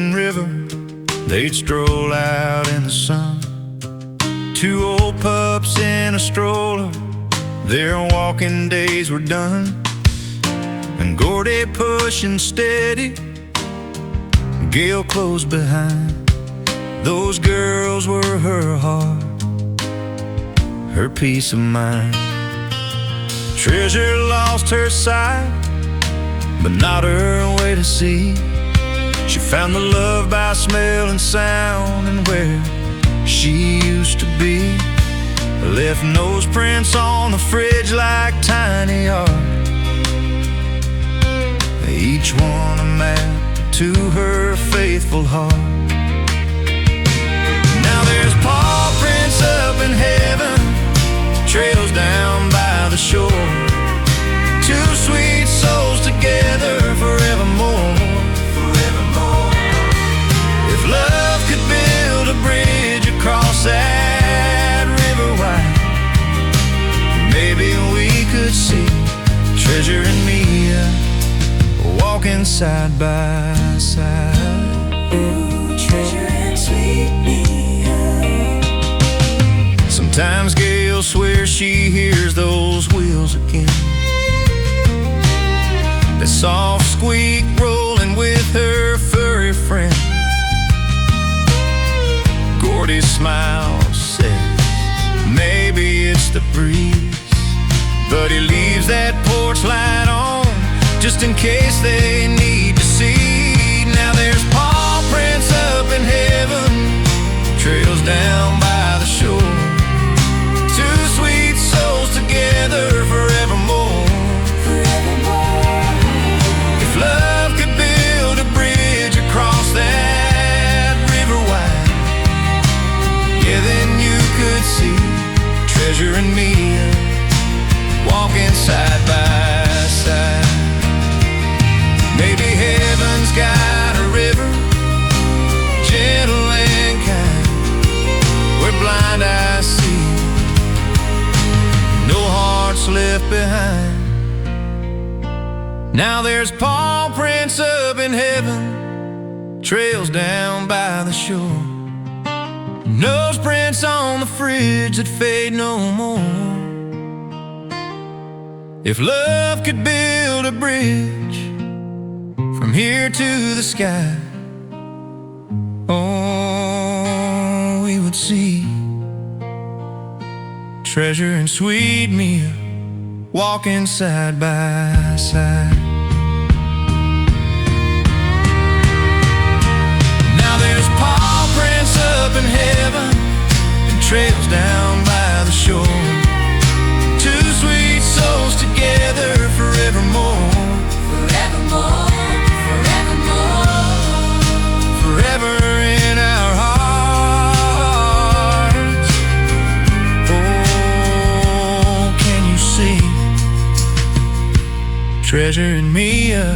rolling river, they'd stroll out in the sun. Two old pups in a stroller, their walking days were done. And Gordy pushing steady, Gail close behind. Those girls were her heart, her peace of mind. Treasure lost her sight, but not her way to see. She found the love by smell and sound, and where she used to be. Left noseprints on the fridge like tiny art, each one a map to her faithful heart. Now there's pawprints up in heaven, trails down by the shore. Two sweet souls together forevermore. Forevermore. If love could build a bridge across that river wide, maybe we could see Treasure and Mia walking side by side. Ooh, Treasure and sweet Mia. Sometimes Gail swears she hears those wheels again, that soft squeak rolling with her furry friend. Gordy's smile says maybe it's the breeze, but he leaves that porch light on just in case they need to see. Now there's paw prints up in heaven, trails down by the shore. Two sweet souls together forevermore. Forevermore. If love could build a bridge across that river wide, yeah, then you could see Treasure and Mia walking side by side. Maybe heaven's got a river, gentle and kind, where blind eyes see, no hearts left behind. Now there's paw prints up in heaven, trails down by the shore. Noseprints on the fridge that fade no more. If love could build a bridge from here to the sky, oh, we would see Treasure and sweet Mia walking side by side. Now there's paw prints up in heaven and trails down by the shore. Two sweet souls together forevermore. Forevermore. Forever in our hearts. Oh, can you see Treasure and Mia